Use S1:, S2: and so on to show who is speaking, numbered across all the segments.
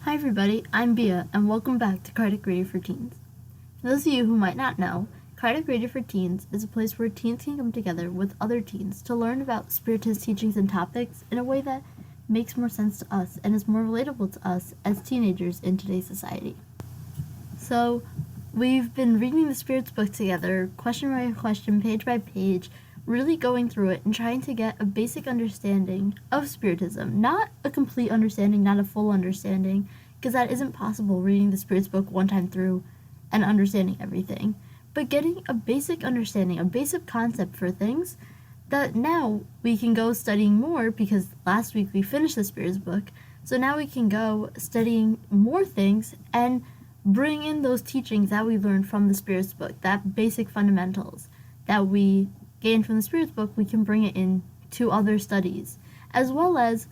S1: Hi everybody, I'm Bia, and welcome back to Cardiac Radio for Teens. For those of you who might not know, Cardiac Radio for Teens is a place where teens can come together with other teens to learn about Spiritist teachings and topics in a way that makes more sense to us and is more relatable to us as teenagers in today's society. So, we've been reading the Spirits book together, question by question, page by page, really going through it and trying to get a basic understanding of Spiritism. Not a complete understanding, not a full understanding, because that isn't possible reading the Spirits book one time through and understanding everything. But getting a basic understanding, a basic concept for things that now we can go studying more, because last week we finished the Spirits book, so now we can go studying more things and bring in those teachings that we learned from the Spirits book, that basic fundamentals that we gained from the Spirits book. We can bring it in to other studies, as well as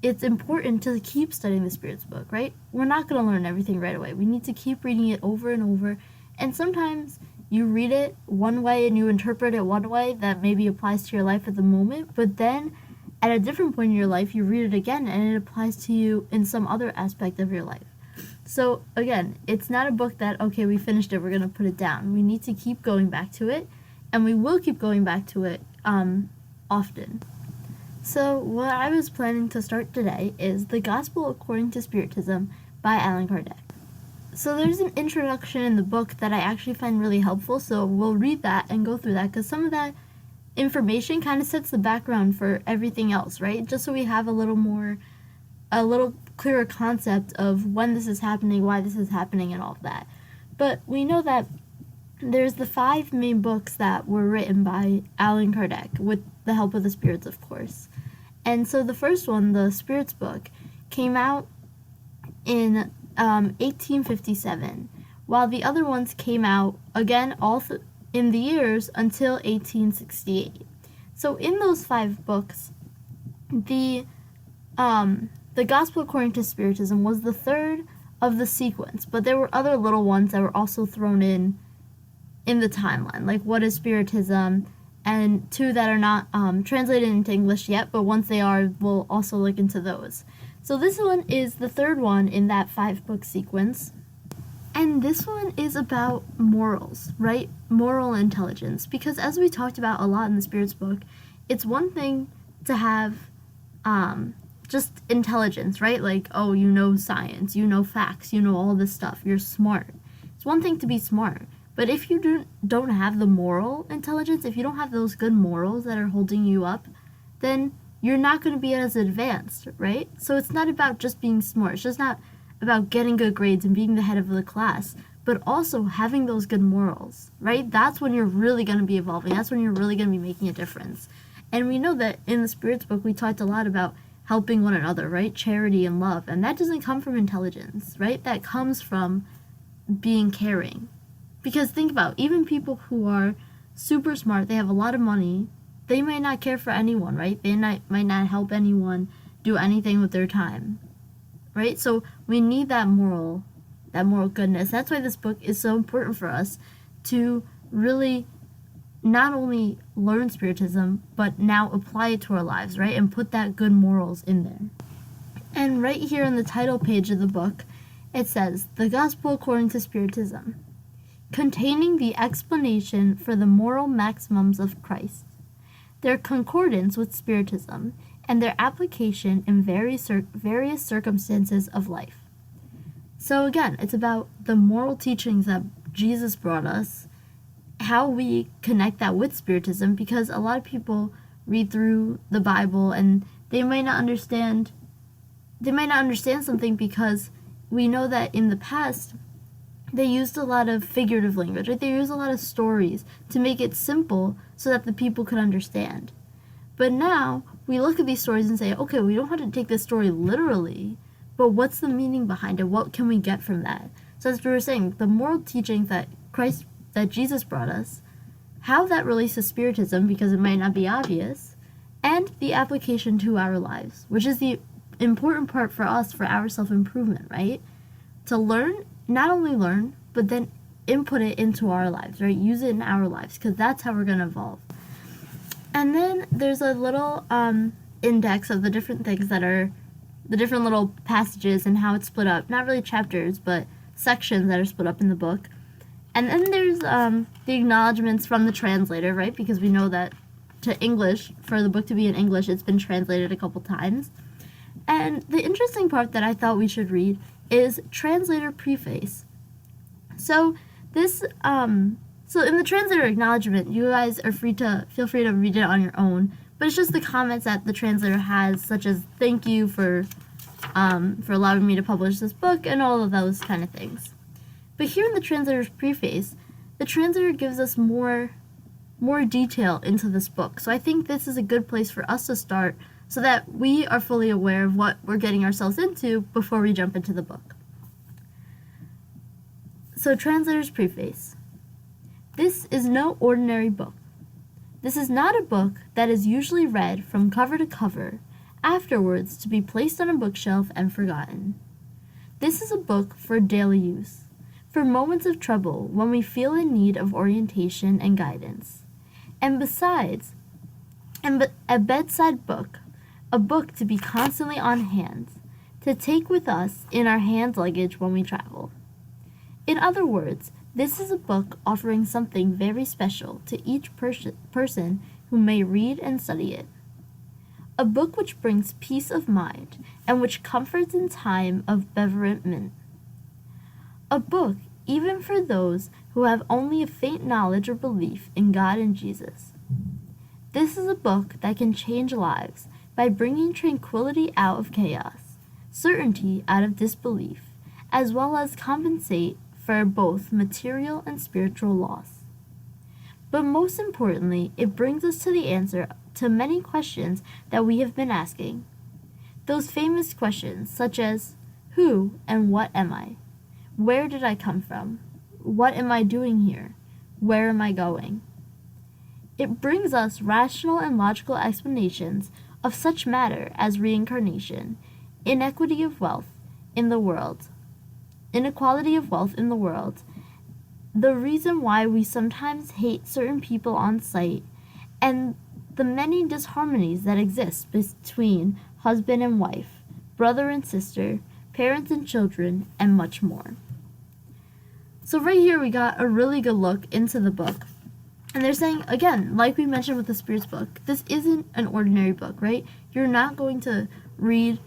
S1: it's important to keep studying the Spirits book, right? We're not going to learn everything right away. We need to keep reading it over and over, and sometimes you read it one way and you interpret it one way that maybe applies to your life at the moment, but then at a different point in your life you read it again and it applies to you in some other aspect of your life. So again, it's not a book that, okay, we finished it, we're going to put it down. We need to keep going back to it, and we will keep going back to it often. So what I was planning to start today is The Gospel According to Spiritism by Allan Kardec. So there's an introduction in the book that I actually find really helpful, so we'll read that and go through that, because some of that information kind of sets the background for everything else, right? Just so we have a little clearer concept of when this is happening, why this is happening, and all of that. But we know that there's the 5 main books that were written by Allan Kardec, with the help of the spirits, of course. And so the first one, the Spirits book, came out in 1857, while the other ones came out, again, in the years until 1868. So in those 5 books, the Gospel According to Spiritism was the third of the sequence, but there were other little ones that were also thrown in the timeline, like What is Spiritism, and 2 that are not translated into English yet, but once they are, we'll also look into those. So this one is the third one in that 5-book sequence, and this one is about morals, right? Moral intelligence, because as we talked about a lot in the Spirits book, it's one thing to have just intelligence, right? Like, oh, you know science, you know facts, you know all this stuff, you're smart. It's one thing to be smart, but if you don't have the moral intelligence, if you don't have those good morals that are holding you up, then you're not going to be as advanced, right? So it's not about just being smart. It's just not about getting good grades and being the head of the class, but also having those good morals, right? That's when you're really going to be evolving. That's when you're really going to be making a difference. And we know that in the Spirits book, we talked a lot about helping one another, right? Charity and love. And that doesn't come from intelligence, right? That comes from being caring. Because think about, even people who are super smart, they have a lot of money, they might not care for anyone, right? They might not help anyone do anything with their time, right? So we need that moral goodness. That's why this book is so important for us, to really not only learn Spiritism, but now apply it to our lives, right? And put that good morals in there. And right here in the title page of the book, it says, The Gospel According to Spiritism, containing the explanation for the moral maximums of Christ, their concordance with Spiritism, and their application in various circumstances of life. So again, it's about the moral teachings that Jesus brought us, how we connect that with Spiritism, because a lot of people read through the Bible and they might not understand something, because we know that in the past they used a lot of figurative language, right? They used a lot of stories to make it simple so that the people could understand. But now we look at these stories and say, okay, we don't have to take this story literally, but what's the meaning behind it? What can we get from that? So as we were saying, the moral teachings that Jesus brought us, how that relates to Spiritism, because it might not be obvious, and the application to our lives, which is the important part for us, for our self-improvement, right? To learn, not only learn, but then input it into our lives, right? Use it in our lives, because that's how we're going to evolve. And then there's a little index of the different things that are the different little passages and how it's split up. Not really chapters, but sections that are split up in the book. And then there's the acknowledgments from the translator, right? Because we know that to English, for the book to be in English, it's been translated a couple times. And the interesting part that I thought we should read is translator preface. So this, so in the translator acknowledgement, you guys are feel free to read it on your own. But it's just the comments that the translator has, such as "Thank you for allowing me to publish this book" and all of those kind of things. But here in the translator's preface, the translator gives us more detail into this book. So I think this is a good place for us to start so that we are fully aware of what we're getting ourselves into before we jump into the book. So translator's preface. This is no ordinary book. This is not a book that is usually read from cover to cover, afterwards to be placed on a bookshelf and forgotten. This is a book for daily use, for moments of trouble when we feel in need of orientation and guidance. And besides, a bedside book, a book to be constantly on hand, to take with us in our hand luggage when we travel. In other words, this is a book offering something very special to each person who may read and study it. A book which brings peace of mind and which comforts in time of bereavement. A book even for those who have only a faint knowledge or belief in God and Jesus. This is a book that can change lives by bringing tranquility out of chaos, certainty out of disbelief, as well as compensate for both material and spiritual loss. But most importantly, it brings us to the answer to many questions that we have been asking. Those famous questions such as, who and what am I? Where did I come from? What am I doing here? Where am I going? It brings us rational and logical explanations of such matter as reincarnation, inequity of wealth in the world, inequality of wealth in the world, the reason why we sometimes hate certain people on sight, and the many disharmonies that exist between husband and wife, brother and sister, parents and children, and much more. So right here we got a really good look into the book. And they're saying, again, like we mentioned with the Spirits book, this isn't an ordinary book, right? You're not going to read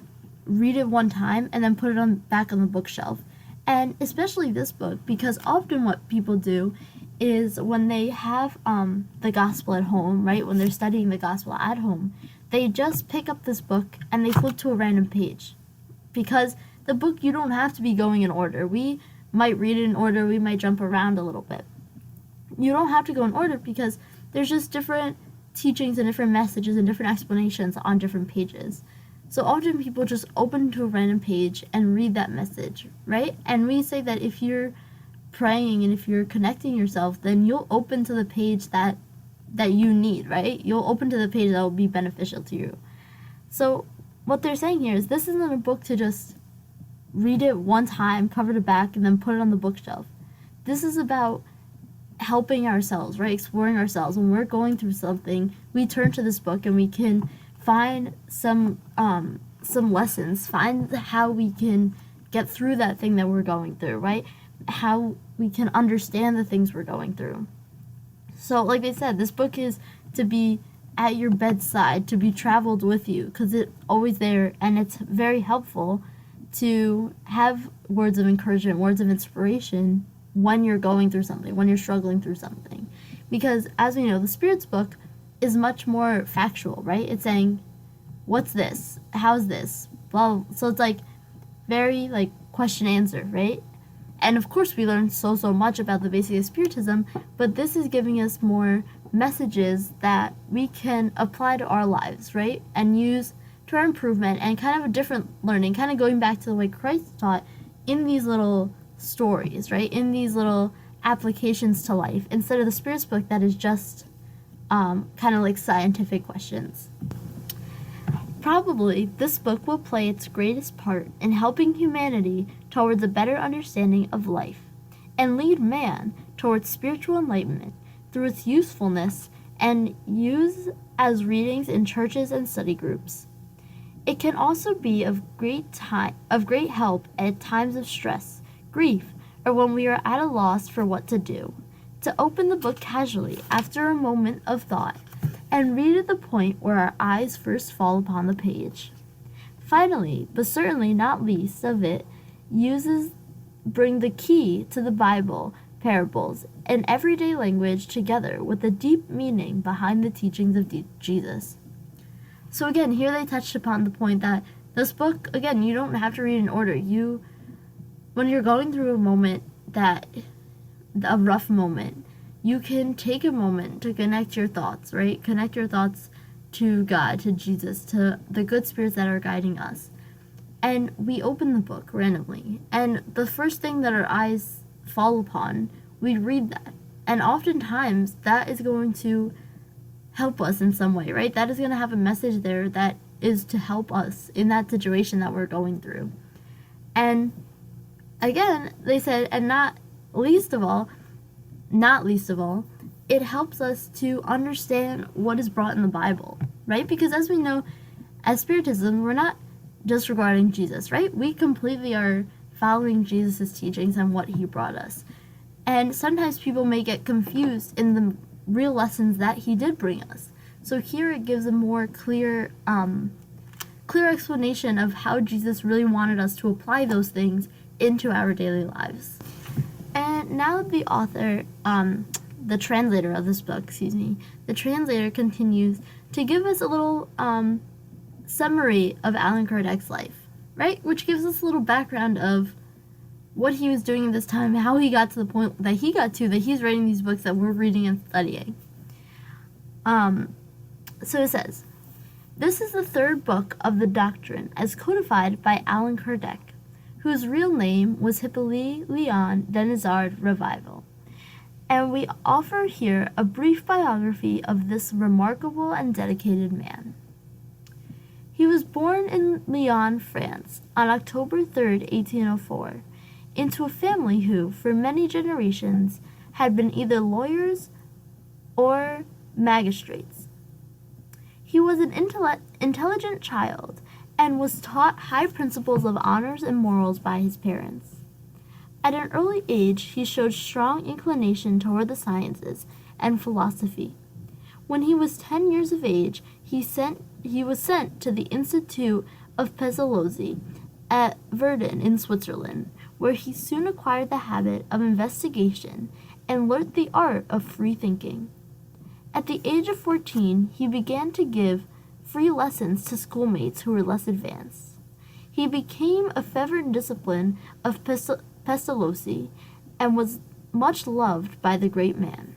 S1: it one time and then put it back on the bookshelf. And especially this book, because often what people do is when they have the gospel at home, right, when they're studying the gospel at home, they just pick up this book and they flip to a random page. Because the book, you don't have to be going in order. We might read it in order, we might jump around a little bit. You don't have to go in order because there's just different teachings and different messages and different explanations on different pages. So often people just open to a random page and read that message, right? And we say that if you're praying and if you're connecting yourself, then you'll open to the page that you need, right? You'll open to the page that will be beneficial to you. So what they're saying here is this isn't a book to just read it one time, cover to back, and then put it on the bookshelf. This is about helping ourselves, right? Exploring ourselves. When we're going through something, we turn to this book and we can find some lessons, find how we can get through that thing that we're going through, right? How we can understand the things we're going through. So like I said, this book is to be at your bedside, to be traveled with you, because it's always there, and it's very helpful to have words of encouragement, words of inspiration when you're going through something, when you're struggling through something. Because as we know, the Spirits book is much more factual, right? It's saying, what's this? How's this? Well, so it's like very like question answer, right? And of course we learn so much about the basics of Spiritism, but this is giving us more messages that we can apply to our lives, right? And use to our improvement and kind of a different learning, kind of going back to the way Christ taught in these little stories, right? In these little applications to life, instead of the Spirits book that is just kind of like scientific questions. Probably, this book will play its greatest part in helping humanity towards a better understanding of life, and lead man towards spiritual enlightenment through its usefulness and use as readings in churches and study groups. It can also be of great help at times of stress, grief, or when we are at a loss for what to do. To open the book casually after a moment of thought and read at the point where our eyes first fall upon the page. Finally, but certainly not least of it, bring the key to the Bible, parables, and everyday language together with the deep meaning behind the teachings of Jesus. So again, here they touched upon the point that this book, again, you don't have to read in order. When you're going through a rough moment, you can take a moment to connect your thoughts, right? Connect your thoughts to God, to Jesus, to the good spirits that are guiding us. And we open the book randomly, and the first thing that our eyes fall upon, we read that. And oftentimes, that is going to help us in some way, right? That is going to have a message there that is to help us in that situation that we're going through. And again, they said, and not least of all, it helps us to understand what is brought in the Bible, right? Because as we know, as Spiritism, we're not disregarding Jesus, right? We completely are following Jesus' teachings and what he brought us. And sometimes people may get confused in the real lessons that he did bring us. So here it gives a more clear explanation of how Jesus really wanted us to apply those things into our daily lives. And now the author, the translator of this book, the translator continues to give us a little summary of Allan Kardec's life, right? Which gives us a little background of what he was doing at this time, how he got to the point that he got to, that he's writing these books that we're reading and studying. So it says, this is the third book of the doctrine as codified by Allan Kardec, whose real name was Hippolyte Léon Denisard Revival. And we offer here a brief biography of this remarkable and dedicated man. He was born in Lyon, France, on October 3rd, 1804, into a family who, for many generations, had been either lawyers or magistrates. He was an intelligent child and was taught high principles of honors and morals by his parents. At an early age, he showed strong inclination toward the sciences and philosophy. When he was 10 years of age, he was sent to the Institute of Pestalozzi at Verdun in Switzerland, where he soon acquired the habit of investigation and learnt the art of free thinking. At the age of 14, he began to give free lessons to schoolmates who were less advanced. He became a favorite discipline of Pestalozzi and was much loved by the great man.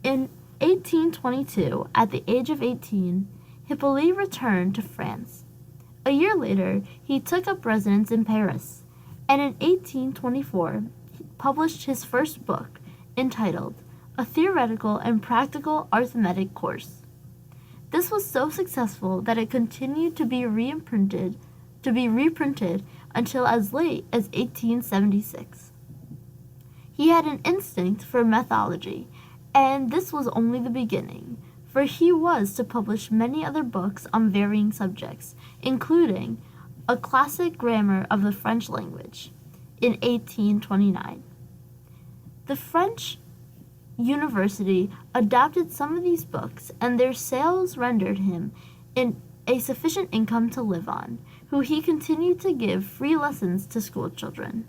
S1: In 1822, at the age of 18, Hippolyte returned to France. A year later, he took up residence in Paris, and in 1824, he published his first book, entitled A Theoretical and Practical Arithmetic Course. This was so successful that it continued to be reprinted until as late as 1876. He had an instinct for methodology, and this was only the beginning, for he was to publish many other books on varying subjects, including A Classic Grammar of the French Language in 1829. The French University adopted some of these books, and their sales rendered him a sufficient income to live on, who he continued to give free lessons to school children.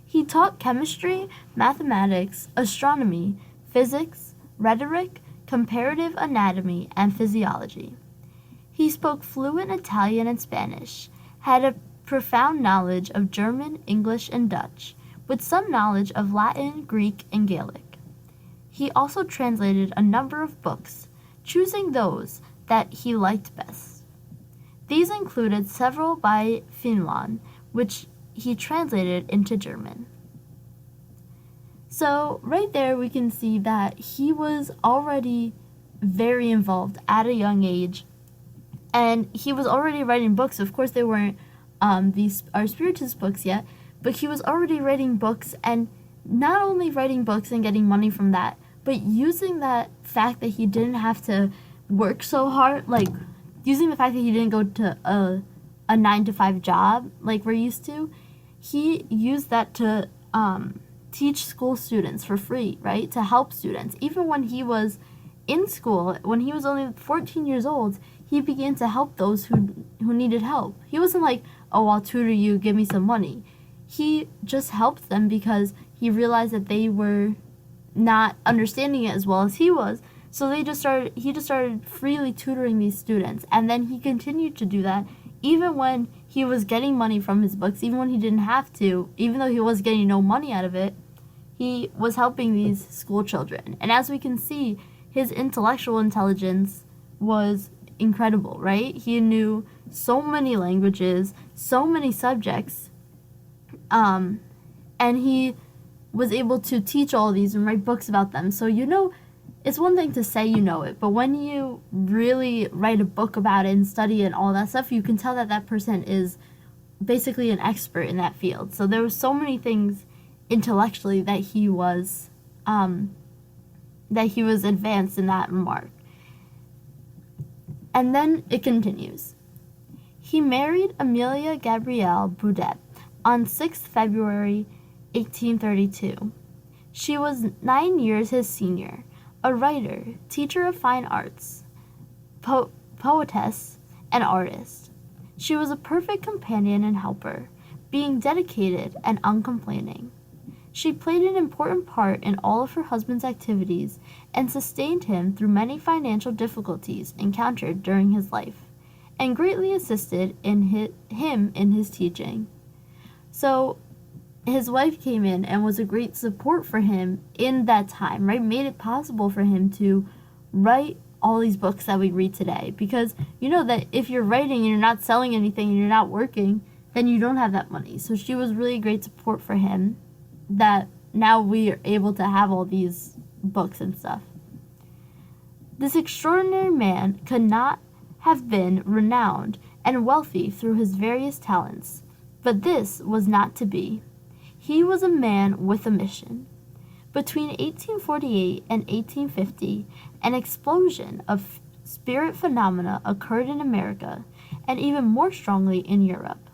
S1: He taught chemistry, mathematics, astronomy, physics, rhetoric, comparative anatomy, and physiology. He spoke fluent Italian and Spanish, had a profound knowledge of German, English, and Dutch, with some knowledge of Latin, Greek, and Gaelic. He also translated a number of books, choosing those that he liked best. These included several by Fénelon, which he translated into German. So right there we can see that he was already very involved at a young age, and he was already writing books. Of course they weren't our Spiritist books yet, but he was already writing books, and not only writing books and getting money from that, but using that fact that he didn't have to work so hard, like using the fact that he didn't go to a 9 to 5 job like we're used to, he used that to teach school students for free, right? To help students. Even when he was in school, when he was only 14 years old, he began to help those who needed help. He wasn't like, oh, I'll tutor you, give me some money. He just helped them because he realized that they were not understanding it as well as he was. So he just started freely tutoring these students. And then he continued to do that even when he was getting money from his books, even when he didn't have to, even though he was getting no money out of it, he was helping these school children. And as we can see, his intellectual intelligence was incredible, right? He knew so many languages, so many subjects, and he was able to teach all these and write books about them. So, it's one thing to say you know it, but when you really write a book about it and study it and all that stuff, you can tell that that person is basically an expert in that field. So there were so many things intellectually that he was advanced in that remark. And then it continues. He married Amelia Gabrielle Boudet on 6th February 1832. She was 9 years his senior, a writer, teacher of fine arts, poetess, and artist. She was a perfect companion and helper, being dedicated and uncomplaining. She played an important part in all of her husband's activities and sustained him through many financial difficulties encountered during his life, and greatly assisted him in his teaching. So his wife came in and was a great support for him in that time, right? Made it possible for him to write all these books that we read today. Because you know that if you're writing and you're not selling anything and you're not working, then you don't have that money. So she was really a great support for him, that now we are able to have all these books and stuff. This extraordinary man could not have been renowned and wealthy through his various talents, but this was not to be. He was a man with a mission. Between 1848 and 1850, an explosion of spirit phenomena occurred in America, and even more strongly in Europe.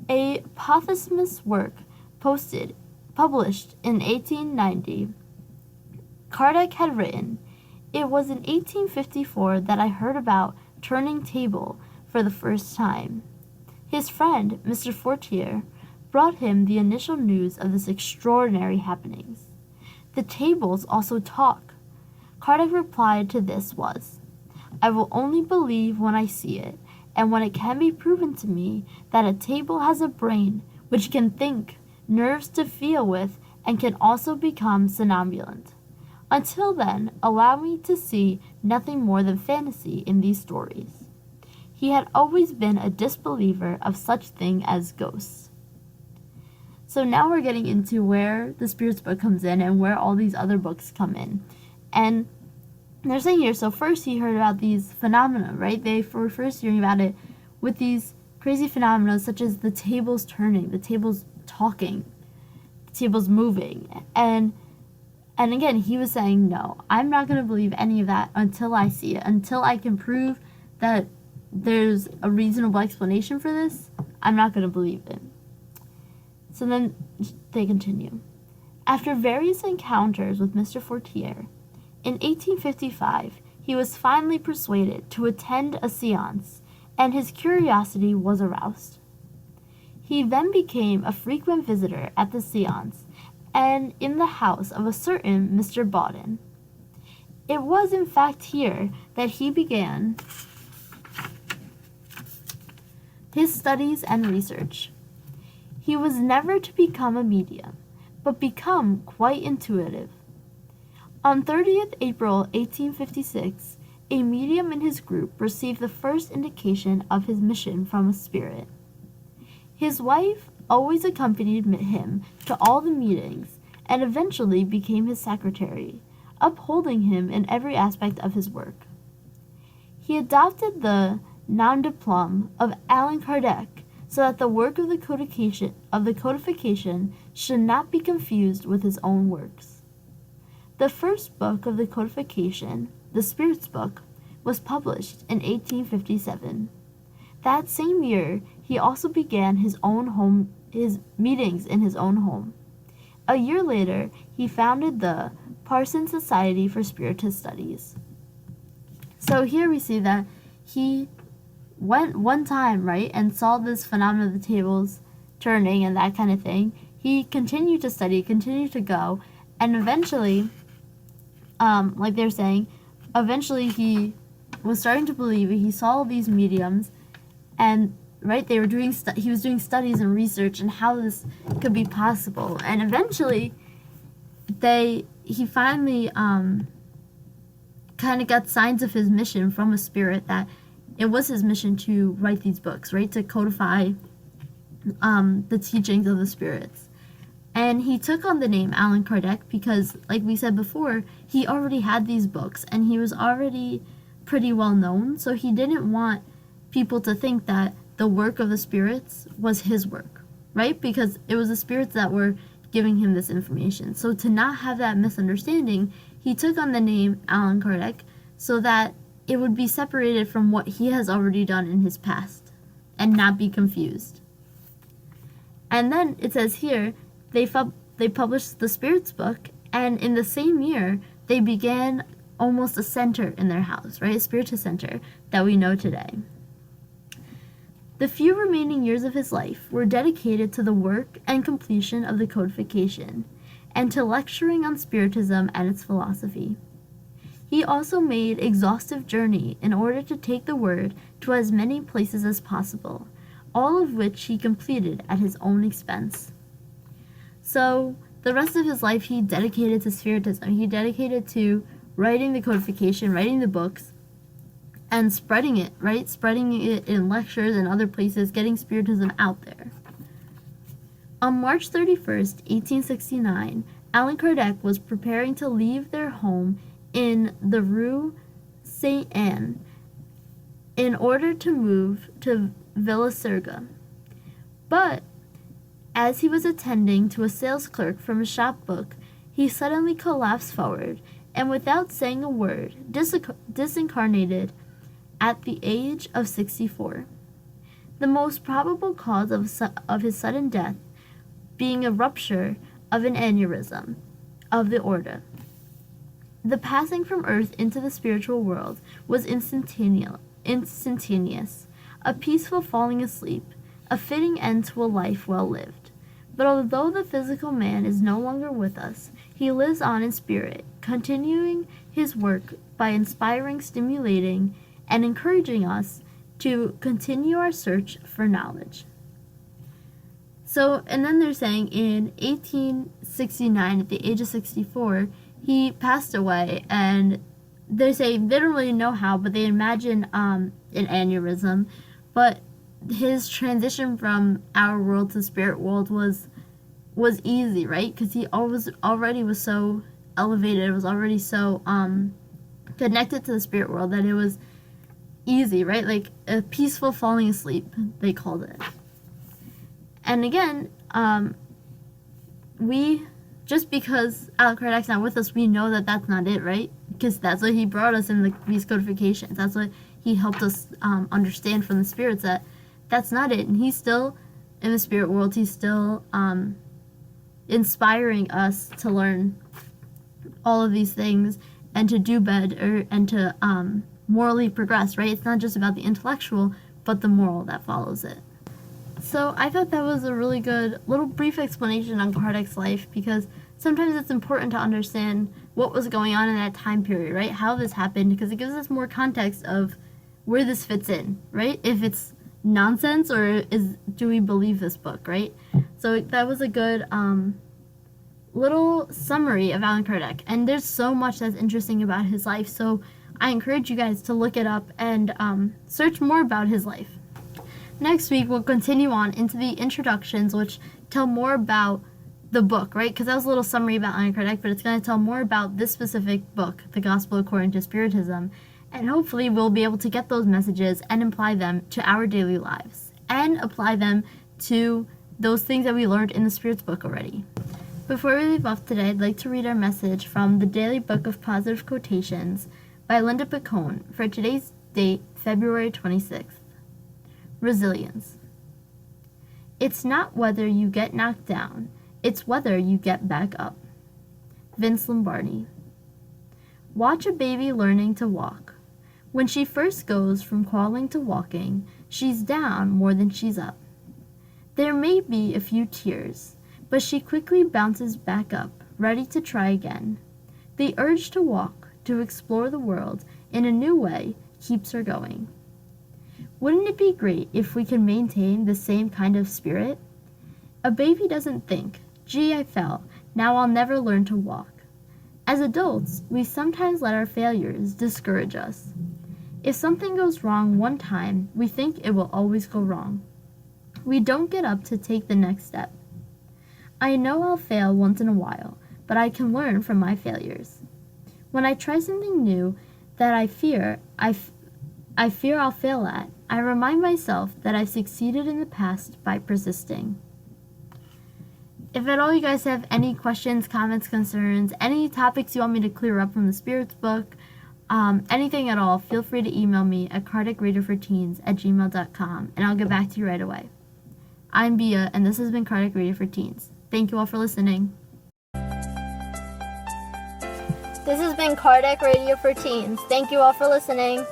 S1: A posthumous work published in 1890, Kardec had written, "It was in 1854 that I heard about turning table for the first time." His friend, Mr. Fortier, brought him the initial news of this extraordinary happenings. The tables also talk. Kardec replied to this was, "I will only believe when I see it, and when it can be proven to me that a table has a brain which can think, nerves to feel with, and can also become somnambulant. Until then, allow me to see nothing more than fantasy in these stories." He had always been a disbeliever of such thing as ghosts. So now we're getting into where the Spirits book comes in and where all these other books come in. And they're saying here, so first he heard about these phenomena, right? They were first hearing about it with these crazy phenomena such as the tables turning, the tables talking, the tables moving. And again, he was saying, no, I'm not going to believe any of that until I see it, until I can prove that there's a reasonable explanation for this. I'm not going to believe it. So then they continue. After various encounters with Mr. Fortier, in 1855, he was finally persuaded to attend a séance, and his curiosity was aroused. He then became a frequent visitor at the séance and in the house of a certain Mr. Bawden. It was in fact here that he began his studies and research. He was never to become a medium, but become quite intuitive. On 30th April 1856, a medium in his group received the first indication of his mission from a spirit. His wife always accompanied him to all the meetings and eventually became his secretary, upholding him in every aspect of his work. He adopted the nom de plume of Allan Kardec, so that the work of the codification should not be confused with his own works. The first book of the codification, the Spirits book, was published in 1857. That same year, he also began his meetings in his own home. A year later, he founded the Parsons Society for Spiritist Studies. So here we see that he went one time, right, and saw this phenomenon of the tables turning and that kind of thing. He continued to study, continued to go, and eventually, like they're saying, eventually he was starting to believe it. He saw these mediums, and right, they were doing he was doing studies and research and how this could be possible. And eventually, he finally kind of got signs of his mission from a spirit that it was his mission to write these books, right, to codify the teachings of the spirits. And he took on the name Allan Kardec because, like we said before, he already had these books and he was already pretty well known, so he didn't want people to think that the work of the spirits was his work, right? Because it was the spirits that were giving him this information. So to not have that misunderstanding, he took on the name Allan Kardec so that it would be separated from what he has already done in his past and not be confused. And then it says here, they published the Spirits book, and in the same year, they began almost a center in their house, right? A Spiritist center that we know today. The few remaining years of his life were dedicated to the work and completion of the codification, and to lecturing on Spiritism and its philosophy. He also made exhaustive journey in order to take the word to as many places as possible, all of which he completed at his own expense. So the rest of his life he dedicated to Spiritism. He dedicated to writing the codification, writing the books, and spreading it, right? Spreading it in lectures and other places, getting Spiritism out there. On March 31st, 1869, Allan Kardec was preparing to leave their home in the Rue Saint-Anne in order to move to Villa Serga. But as he was attending to a sales clerk from a shop book, he suddenly collapsed forward and, without saying a word, disincarnated at the age of 64. The most probable cause of his sudden death being a rupture of an aneurysm of the aorta. The passing from earth into the spiritual world was instantaneous, a peaceful falling asleep, a fitting end to a life well lived. But although the physical man is no longer with us, he lives on in spirit, continuing his work by inspiring, stimulating, and encouraging us to continue our search for knowledge. So, and then they're saying in 1869, at the age of 64, he passed away, and they say they don't really know how, but they imagine an aneurysm. But his transition from our world to spirit world was easy, right? Because he already was so elevated, was already so connected to the spirit world that it was easy, right? Like a peaceful falling asleep, they called it. And again, just because Allan Kardec's not with us, we know that that's not it, right? Because that's what he brought us in these codifications. That's what he helped us understand from the spirits, that that's not it. And he's still in the spirit world. He's still inspiring us to learn all of these things and to do better and to morally progress, right? It's not just about the intellectual, but the moral that follows it. So I thought that was a really good little brief explanation on Kardec's life, because sometimes it's important to understand what was going on in that time period, right? How this happened, because it gives us more context of where this fits in, right? If it's nonsense or do we believe this book, right? So that was a good little summary of Allan Kardec. And there's so much that's interesting about his life, so I encourage you guys to look it up and search more about his life. Next week, we'll continue on into the introductions, which tell more about the book, right? Because that was a little summary about Allan Kardec, but it's going to tell more about this specific book, The Gospel According to Spiritism, and hopefully we'll be able to get those messages and apply them to our daily lives, and apply them to those things that we learned in the Spirits book already. Before we leave off today, I'd like to read our message from the Daily Book of Positive Quotations by Linda Picone for today's date, February 26th. Resilience. It's not whether you get knocked down, it's whether you get back up. Vince Lombardi. Watch a baby learning to walk. When she first goes from crawling to walking, she's down more than she's up. There may be a few tears, but she quickly bounces back up, ready to try again. The urge to walk, to explore the world in a new way, keeps her going. Wouldn't it be great if we could maintain the same kind of spirit? A baby doesn't think, "Gee, I fell, now I'll never learn to walk." As adults, we sometimes let our failures discourage us. If something goes wrong one time, we think it will always go wrong. We don't get up to take the next step. I know I'll fail once in a while, but I can learn from my failures. When I try something new that I fear I'll fail at, I remind myself that I've succeeded in the past by persisting. If at all you guys have any questions, comments, concerns, any topics you want me to clear up from the Spirits book, anything at all, feel free to email me at kardicreaderforteens@gmail.com and I'll get back to you right away. I'm Bia, and this has been Kardic Reader for Teens. Thank you all for listening. This has been Kardic Radio for Teens. Thank you all for listening.